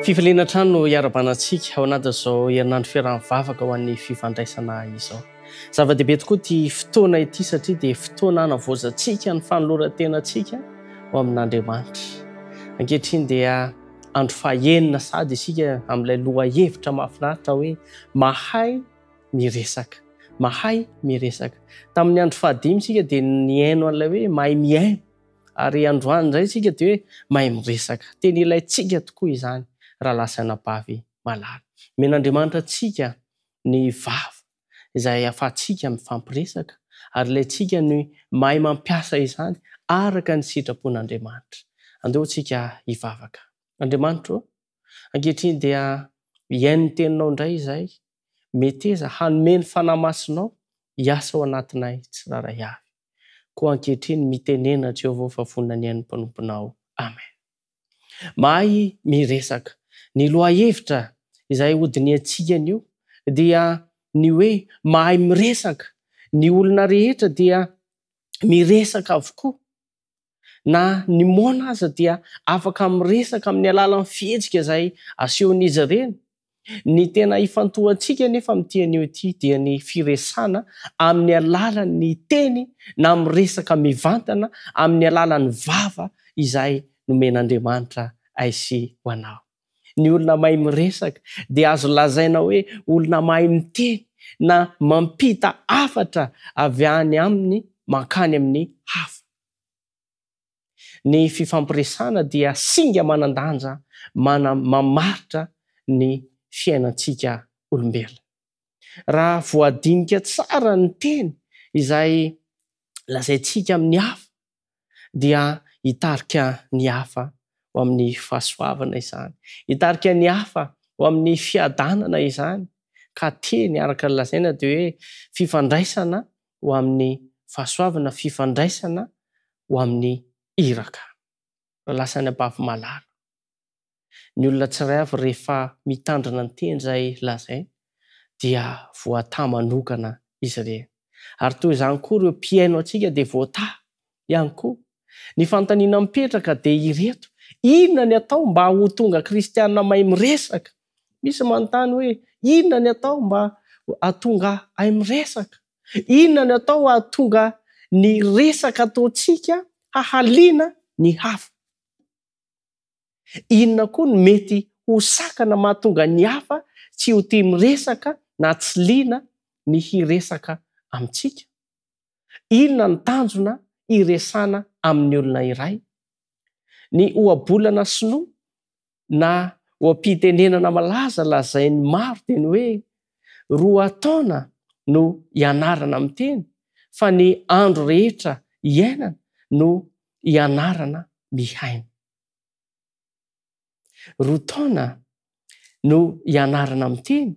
Fifaliana trano iarabanantsika ao anatin'izao herinandro fiaraham-mivavaka ho an'ny fifandraisana izao. Zava-dehibe tokoa ity fotoana ity satria dia fotoana hanavoazantsika ny fanoloran-tenantsika ho amin'Andriamanitra. Ankehitriny dia andro fahaenina sady isika amin'ilay lohahevitra mahafinaritra hoe mahay miresaka. Mahay miresaka. Tamin'ny andro fahadimy isika dia niaino an'ilay hoe mahay miaino. Ary androany indray isika dia hoe mahay miresaka. Teny ilayntsika tokoa izany raha lasanabavy malala. Men'Andriamanitra antsika ny vava izay ahafahantsika mifampiresaka ary ilayntsika ny mahay mampiasa izany araka ny sitrapon'Andriamanitra. Andeontsika hivavaka. Andriamanitra, ankehitriny dia hiaino ny teninao indray izay, meteza hanome ny fanahy masinao hiasa ao anatinay tsiraray avy. Koa ankehitriny mitenena Jehovah fa vonona ny hain'ny mpanomponao. Amen. Mahay miresaka. Ny lohahevitra izay hodiniantsika anio dia ny hoe mahay miresaka. Ny olona rehetra dia miresaka avokoa. Na ny mona aza dia afaka miresaka amin'ny alalan'ny fihetsika izay asehon'izy ireny. Ny tena ifantohantsika nefa amin'ity anio ity dia ny firesana amin'ny alalan'ny teny na miresaka mivantana amin'ny alalan'ny vava izay nomen'Andriamanitra aisy ho anao. Ny olona mahay miresaka dia azo lazaina hoe olona mahay miteny na mampita hafatra avy any aminy mankany amin'ny hafa. Ny fifampiresana dia singa manan-danja mamaritra ny fiainantsika olombelona. Raha voadinika tsara ny teny izay lazaintsika amin'ny hafa dia hitarika ny hafa ho amin'ny fahasoavana izany. Hitarika ny hafa ho amin'ny fiadanana izany. Ka teny araka ny lazaina dia hoe fifandraisana ho amin'ny fahasoavana, fifandraisana ho amin'ny iraka. Lasany abavy malala. Ny olona tsiray avy rehefa mitandrina ny teny izay lazaina dia voata manokana izy ireny. Ary toy izany koa ireo mpiaino antsika dia voata ihany koa. Ny fanontaniana mipetraka dia ireto. Inona ny atao mba ho tonga kristianina mahay miresaka? Misy manontany hoe inona ny atao mba hahatonga hay miresaka? Inona ny atao hahatonga ny resaka ataontsika hahaliana ny hafa? Inona koa ny mety ho sakana mahatonga ny hafa tsy ho tia miresaka na tsy liana ny hiresaka amintsika? Inona ny tanjona hiresana amin'ny olona iray? Ny ohabolana sinoa na ohampitenenana malaza lazain'ny maro dia ny hoe roa taona no hianarana amin'ny teny fa ny andro rehetra hiainana no hianarana mihaino. Roa taona no hianarana amin'ny teny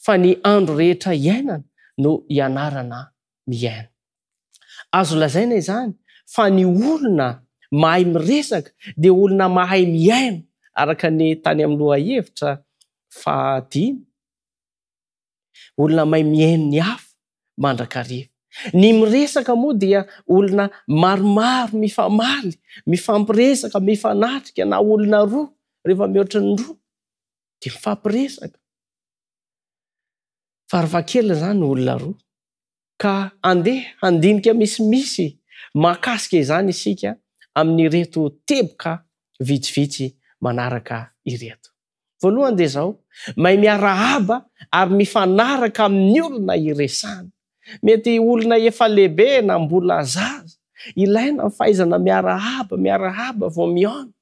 fa ny andro rehetra hiainana no hianarana mihaino. Azo lazaina izany fa ny olona mahay miresaka dia olona mahay mihaino araka ny tany amin'ny lohahevitra fahadimy. Olona mahay mihaino ny hafa mandrakariva. Ny miresaka moa dia olona maromaro mifamaly, mifampiresaka, mifanatrika na olona roa rehefa mihoatra ny roa dia mifampiresaka. Farafahakeliny izany olona roa. Ka andeha handinika misimisy mahakasika izany isika amin'ireto teboka vitsivitsy manaraka ireto. Voalohany dia izao, mahay miarahaba ary mifanaraka amin'ny olona iresana. Mety olona efa lehibe na mbola zaza, ilaina ny fahaizana miarahaba vao mihaona.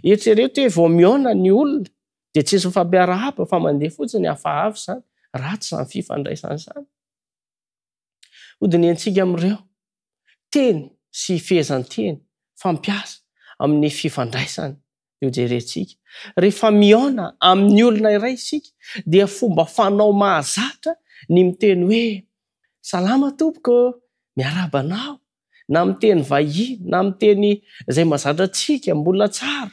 Eritrereto hoe vao mihaona ny olona dia tsy misy mifampiarahaba fa mandeha fotsiny hafahavy izany. Ratsy izany fifandraisana izany. Hodiniantsika amin'ireo teny sy fehezan-teny fampiasa amin'ny fifandraisana io jerentsika. Rehefa mihaona amin'ny olona iray isika dia fomba fanao mahazatra ny miteny hoe salama tompoko, miarahaba anao, na miteny vahiny, na miteny izay mahazatra antsika mbola tsara,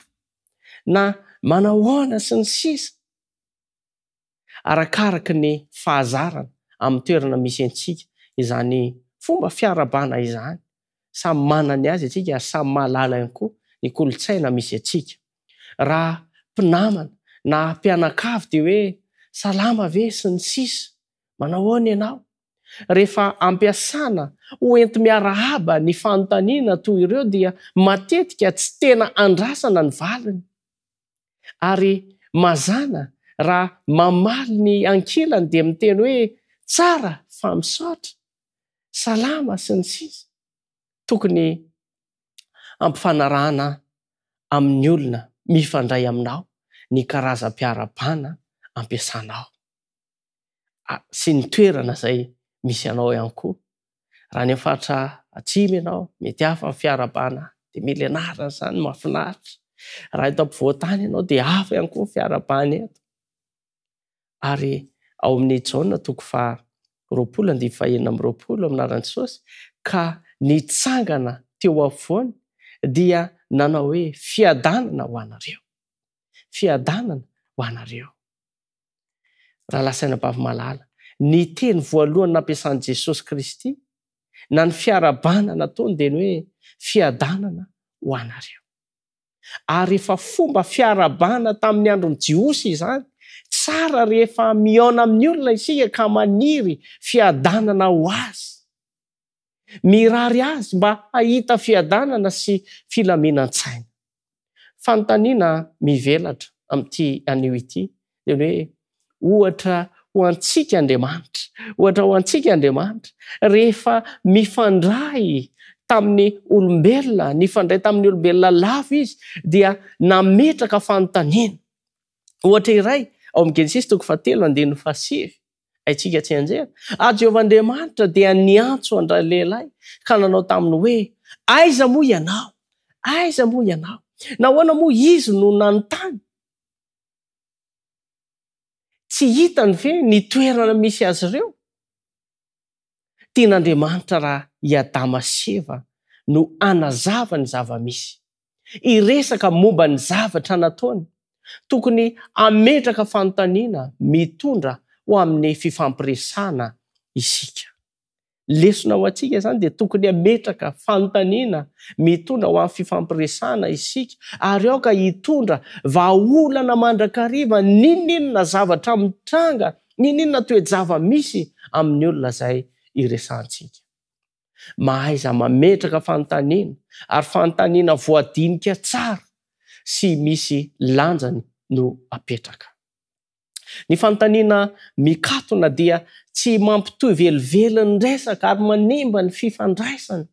na manao ahoana sy ny sisa. Arakaraka ny fahazarana amin'ny toerana misy antsika izany fomba fiarabana izany. Samy manana ny azy antsika, samy mahalala ihany koa ny kolontsaina misy antsika. Raha mpinamana na mpianakavy dia hoe salama ve sy ny sisa, manao ahoana ianao? Rehefa ampiasana hoenty miarahaba ny fanontaniana toy ireo dia matetika tsy tena andrasana ny valiny. Ary mazana raha mamaly ny ankilany dia miteny hoe tsara fa misaotra, salama sy ny sisa. Tokony ampifanarahana amin'ny olona mifandray aminao ny karazam-piarabana ampiasanao sy ny toerana izay misy anao ihany koa. Raha ny faritra atsimo ianao, mety hafa ny fiarabana dia mila ianarana izany, mahafinaritra. Raha eto ampovoantany ianao dia hafa ihany koa ny fiarabana eto. Ary ao amin'ny Jaona 20:20 amin'aran'i Jesosy, ka nitsangana teo afovoany dia nanao hoe fiadanana ho anareo. Fiadanana ho anareo. Raha lasaina-bavy malala, ny teny voalohany nampiasan'i Jesosy Kristy na ny fiarabana nataony dia ny hoe fiadanana ho anareo. Ary efa fomba fiarabana tamin'ny andron'ny Jiosy izany, tsara rehefa miaona amin'ny olona isika ka maniry fiadanana ho azy, mirary azy mba hahita fiadanana sy filaminan-tsaina. Fanontaniana mivelatra amin'ity anio ity dia hoe ohatra ho antsika Andriamanitra rehefa mifandray tamin'ny olombelona, nifandray tamin'ny olombelona lava izy dia nametraka fanontaniana. Ohatra iray ao amin'ny Genesis 3:7 haitsika tsy anjera, ary Jehovahandriamanitra dia niantso andray lehilahy ka nanao taminy hoe aiza moa ianao? Aiza moa ianao? Nahoana moa izy no nanontany? Tsy hitany ve ny toerana misy azy ireo? Tian'Andriamanitra raha i Adama sy Eva no anazava ny zava-misy, iresaka momba ny zavatra nataony. Tokony ametraka fanontaniana mitondra ho amin'ny fifampiresahana isika. Lesona ho antsika izany dia tokony ametraka fanontaniana mitondra ho amin'ny fifampiresahana isika, ary aoka hitondra vahaolana mandrakariva ninona zavatra mitranga, ninona toe-java-misy amin'ny olona izay iresahantsika. Mahaiza mametraka fanontaniana, ary fanontaniana voadinika tsara sy misy lanjany no apetraka. Ny fanontaniana mikatona dia tsy mampitohy velively ny resaka ary manemba ny fifandraisana.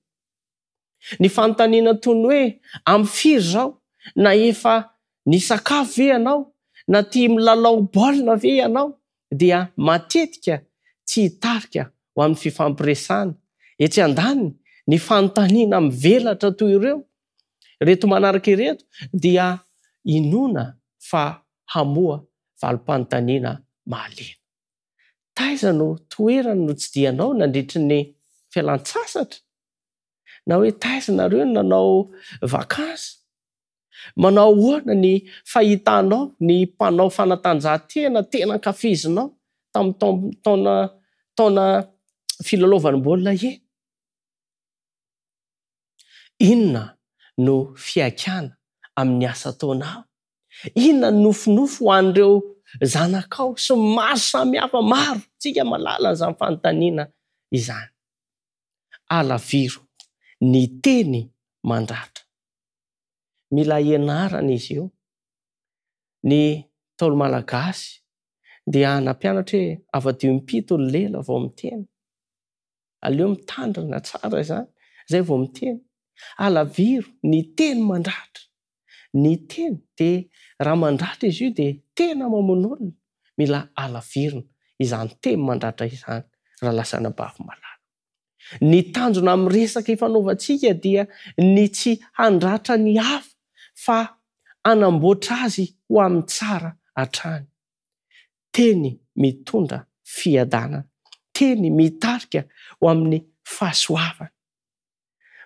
Ny fanontaniana toy ny hoe amfiry zao, na efa nisakafo ve ianao, na tia milalao baolina ve ianao, dia matetika tsy hitarika ho amin'ny fifampiresahana. Etsy andaniny ny fanontaniana mivelatra toy ireo, reto manaraka ireto dia inona fa hamoa valim-panontaniana mahaliana. Taiza no toerana no tsidianao nandritry ny fialan-tsasatra? Na hoe taiza nareo no nanao vakansy? Manao ahoana ny fahitanao ny mpanao fanatanjahantena tena ankafizinao tamin'ny taona filalaovan'ny baolina eny? Inona no fiakana amin'ny asa taonao? Inona no nofinofo ho an'ireo zanakao sy maro samihafa maro? Tsika malala izany fanontaniana izany. Alaviro ny teny mandratra. Mila ianarana izy io. Ny Ntaolo Malagasy dia nampianatra hoe afa-17 ny lela vao miteny. Aleo mitandrina tsara izany, izay vao miteny. Alaviro ny teny mandratra. Ny teny dia raha mandratra izy io dia tena mamono olona. Mila alavirona izany teny mandratra izany raha lasana-bavy malala. Ny tanjona amin'ny resaka ifanaovantsika dia ny tsy handratra ny hafa fa anamboatra azy ho amin'ny tsara hatrany. Teny mitondra fiadanana, teny mitarika ho amin'ny fahasoavana.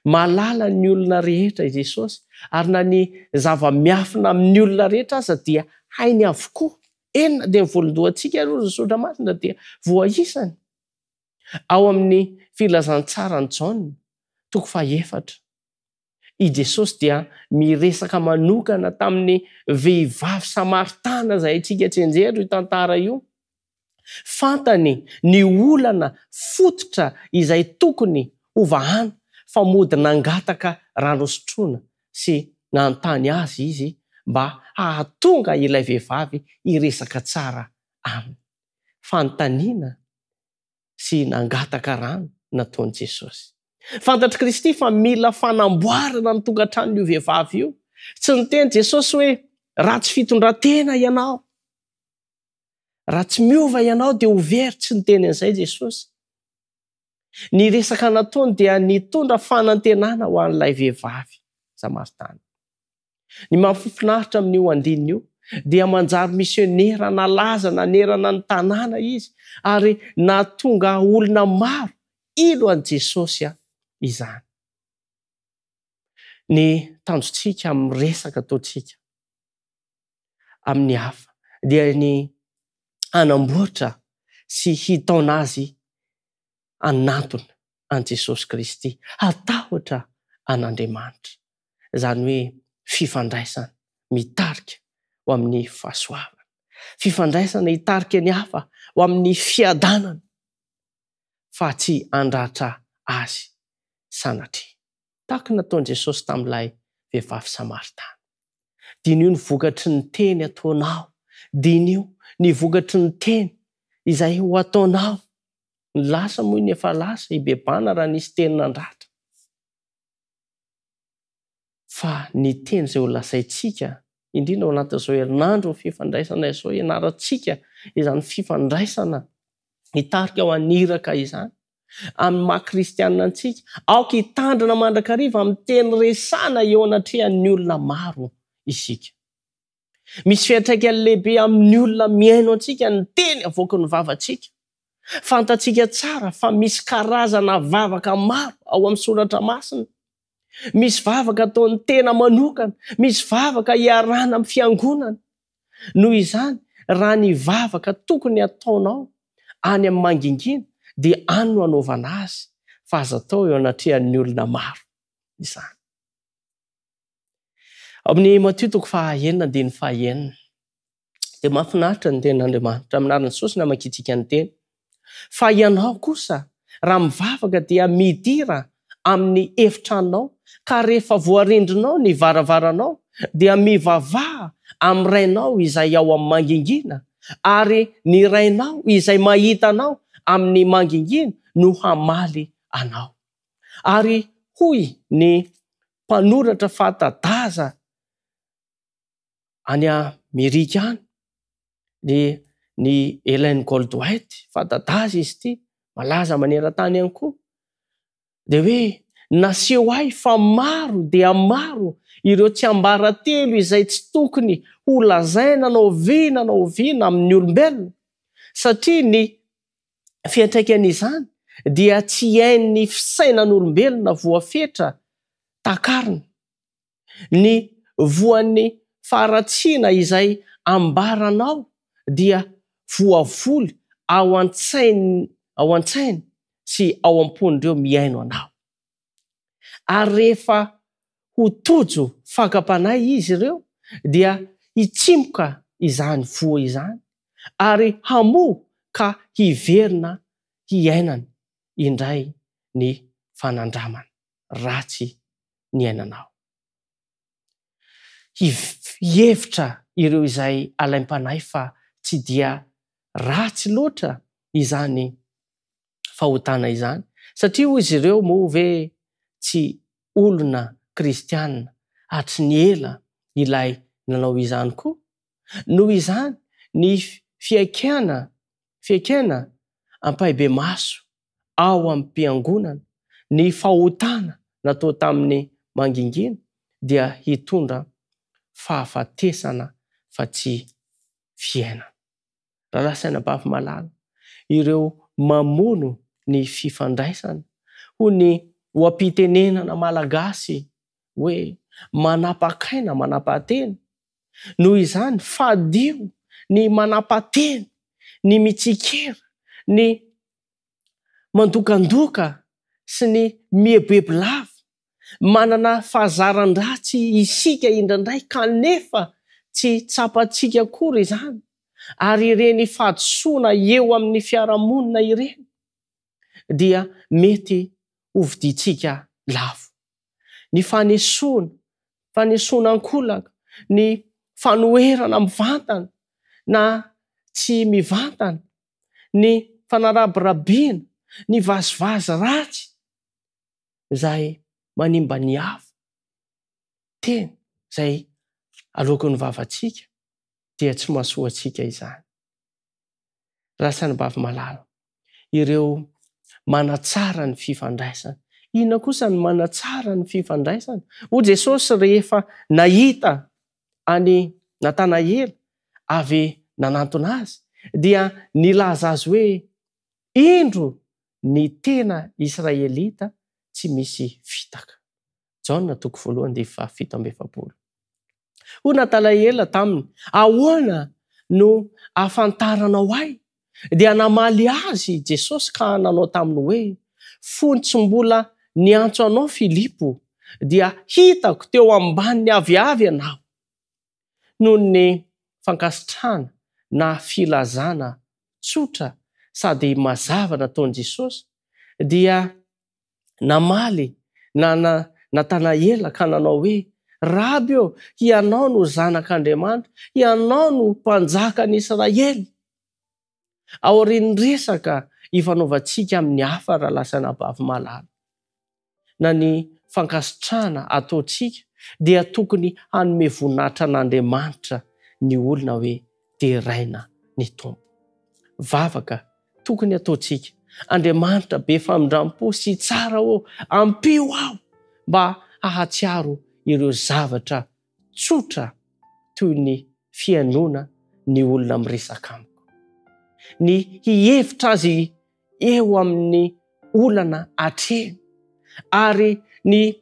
Malala ny olona rehetra i Jesosy, ary na ny zava-miafina amin'ny olona rehetra aza dia hainy avokoa. Enina dia ny volondohantsika ary ny sotra masina dia voaisany. Ao amin'ny filazantsara ny Jaona 4:, I Jesosy dia miresaka manokana tamin'ny vehivavy Samaritana zay antsika tsenjero io tantara io. Fantany ny olana fototra izay tokony hovahana fa mody nangataka rano sotroina sy nanontany azy izy mba hahatonga ilay vehivavy hiresaka tsara aminy. Fanontaniana sy nangataka rano nataon'i Jesosy. Fantatry Kristy fa mila fanamboarana ny tokantranon'io vehivavy io. Tsy niteny Jesosy hoe ratsy fitondran-tena ianao, ratsy miova ianao dia ho very, tsy niteny an'izay Jesosy. Ny resaka nataony dia nitondra fanantenana ho an'ilay vehivavy Samaritana. Ny mahafinaritra amin'io andininy io dia manjary misionera nalaza nanerana ny tanàna izy ary nahatonga olona maro ilo an'i Jesosy izany. Ny tanjontsika amin'ny resaka ataontsika amin'ny hafa dia ny anamboatra sy hitaona azy anatona an Jesosy Kristy, atahotra an'Andriamanitra. Izany hoe fifandraisana mitarika ho amin'ny fahasoavana. Fifandraisana hitarika ny hafa ho amin'ny fiadanana fa tsy andratra azy sanatria. Tahaka nataon'i Jesosy tamin'ilay vehivavy Samaritana. Dino io ny vokatry ny teny ataonao. Dino io ny vokatry ny teny izay ho ataonao. Ny lasa moa ny efa lasa ibebana raha nisy teny nandratra. Fa ny teny izay ho lasaintsika indrindra ao anatin'izao herinandro fifandraisana izao ianarantsika izany fifandraisana hitarika ho aniraka izany amin'ny maha-kristianina antsika. Aoka hitandrina mandrakariva amin'ny teny resana eo anatrehan'ny olona maro isika. Misy fiantraikany lehibe amin'ny olona miaino antsika ny teny avoaka ny vavantsika. Fantatsika tsara fa misy karazana vavaka maro ao amin'ny soratra masina. Misy vavaka ataon'ny tena manokana, misy vavaka iarana amin'ny fiangonana. Noho izany, raha ny vavaka tokony ataonao any amin'ny mangingina dia any no anaovana azy fa aza atao eo anatrehan'ny olona maro izany. Amin'ny Mateo 9:9 dia mahafinaritra ny tenin'Andriamanitra amin'ny anaran'i Jesosy na makitsika ny teny. Fa ianao kosa raha mivavaka dia midira amin'ny efitranonao ka rehefa voarindrinao ny varavaranao dia mivavaha amin'ny rainao izay ao amin'ny mangingina ary ny rainao izay mahitanao amin'ny mangingina no hamaly anao. Ary hoy ny mpanoratra fanta-daza any Amerika any, ny Ellen Goldwhite, fanta-daza izy ity, malaza maneran-tany ihany koa. Dia hoe naseho ahy fa maro dia maro ireo tsy ambaratelo izay tsy tokony ho lazaina na oviana amin'ny olombelona, satria ny fiantraikan'izany dia tsy hain'ny fisainan'olombelona voafetra takariny. Ny voan'ny faharatsiana izay ambaranao dia voavoly ao an-tsainy sy ao am-pon'ireo miaino anao. Ary rehefa ho tojo fakam-panahy izy ireo dia hitsimoka izany voa izany ary hamoha ka hiverina hiainany indray ny fanandramana ratsy ny ainanao. Hihevitra ireo izay alaim-panahy fa tsy dia ratsy loatra izany fahotana izany, satria hoy izy ireo moa ve tsy olona kristianina hatry ny ela ilay nanao izany koa. Noho izany ny fiaikana ampahibe maso ao amin'ny mpiangonana, ny fahotana natao tamin'ny mangingina dia hitondra fahafatesana fa tsy fiainana. Raha lasaina-bavy malala, ireo mamono ny fifandraisana ho ampitenenana malagasy hoe manapa-kaina, manapa-tena. Noho izany fadio ny manapa-tena, ny mitsikera, ny mandokandoka sy ny miebebilava manana fahazaran-dratsy isika indraindray kanefa tsy tsapantsika akory izany, ary ireny fahadisoana eo amin'ny fiarahamonina ireny dia mety hovidintsika lafo. Ny fanesoana ankolaka, ny fanoherana mivantana na tsy mivantana, ny fanarabirabiana, ny vazivazy ratsy izay manimba ny hafa teny izay alokon'ny vavantsika dia tsy mahasoa antsika izany. Rasany bavy malala, ireo manatsara ny fifandraisana. Inona kosa ny manatsara ny fifandraisana? Hoy Jesosy rehefa nahita any Natanaela avy nanantona azy, dia nilaza azy hoe indro ny tena Israelita tsy misy fitaka. Jaona 1:17. Hoy Natanaela taminy, ahoana no ahafantaranao ahy? Dia namaly azy Jesosy ka nanao taminy hoe, fony tsy mbola niantso anao Filipo, dia hitako teo ambany aviavy ianao. Noho ny fankasitrahana na filazana tsotra sady mazava nataon'i Jesosy, dia namaly Natanaela ka nanao hoe, Raby, ianao no zanak'Andriamanitra, ianao no mpanjakan'i Israely. Aorian'ny resaka ifanaovantsika amin'ny hafa raha lasana bavy malala, na ny fankasitrahana ataontsika dia tokony hanome voninahitra an'Andriamanitra ny olona hoe teraina ny tompo. Vavaka tokony ataontsika, Andriamanitra be famindrampo sy tsara ampio aho mba hahatsiaro ireo zavatra tsotra toy ny fiainoana ny olona miresaka amiko, ny hihevitra azy eo amin'ny olana atreny, ary ny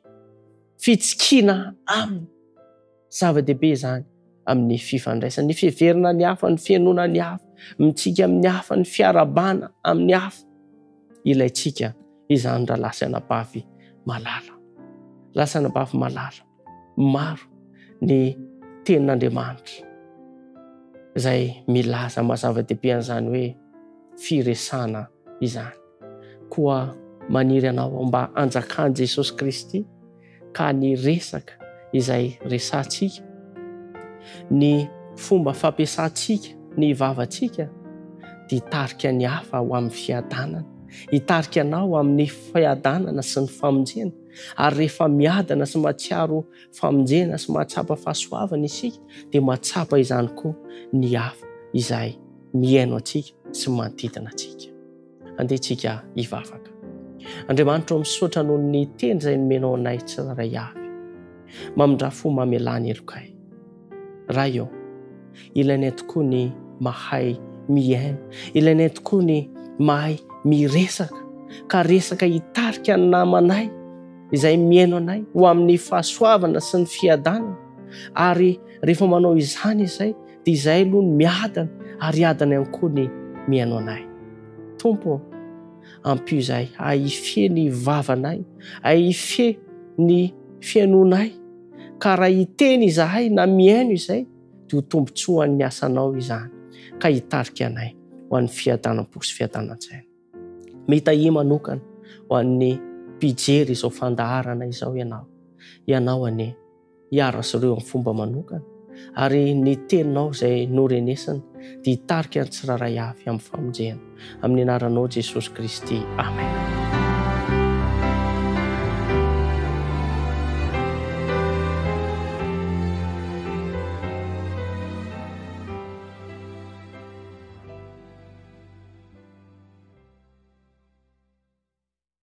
fitsikina aminy. Zava-dehibe izany amin'ny fifandraisana, ny fiheverana ny hafa, ny fiainoana ny hafa, mitsika amin'ny hafa, ny fiarabana amin'ny hafa. Ilaitsika izany raha lasana bavy malala. Lasana bavy malala, maro ny tenin'Andriamanitra izay milaza mazava-dehibe an'izany hoe firesana izany. Koa maniry anao mba hanjakan'i Jesosy Kristy ka ny resaka izay resantsika, ny fomba fampiasantsika ny vavantsika, dia hitarika ny hafa ho amin'ny fiadanana, hitarika anao amin'ny fiadanana sy ny famonjena. Ary rehefa miadana sy mahatsiaro famonjena sy mahatsapa fahasoavana isika, dia mahatsapa izany koa ny hafa izay miaino antsika sy manodidina antsika. Andehantsika hivavaka. Andriamanitra misaotra noho ny teny izay nomenao anay tsiraray avy. Mamindra fo mamelany elokay. Raha ilainay tokoa ny mahay miaino, ilainay tokoa ny mahay miresaka, ka resaka hitarika ny namanay izay miaino anay ho amin'ny fahasoavana sy ny fiadanana. Ary rehefa manao izany izay, dia izay aloha ny miadana, ary adana ihany koa ny miaino anay. Tompo, ampio izay ahifehy ny vavanay, ahifehy ny fiainonay, ka raha hiteny izahay na miaino izay, dia ho tombontsoa ny asanao izany, ka hitarika anay ho an'ny fiadanam-po sy fiadanan-tsaina. Mitahi manokana ho an'ny mpijery izao fandaharana izao ianao anie hiara sy ireo amin'ny fomba manokana, ary ny teninao izay norenesana dia hitarika ny tsiraray avy amin'ny famonjena. Amin'ny anaranao Jesosy Kristy. Amen.